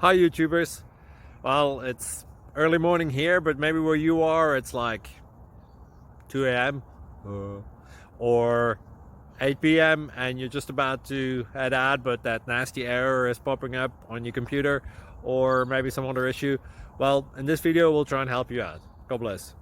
Hi YouTubers. Well, it's early morning here, but maybe where you are it's like 2 a.m. or 8 p.m. and you're just about to head out, but that nasty error is popping up on your computer, or maybe some other issue. Well, in this video we'll try and help you out. God bless.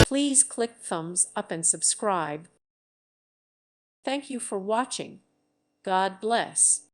Please click thumbs up and subscribe. Thank you for watching. God bless.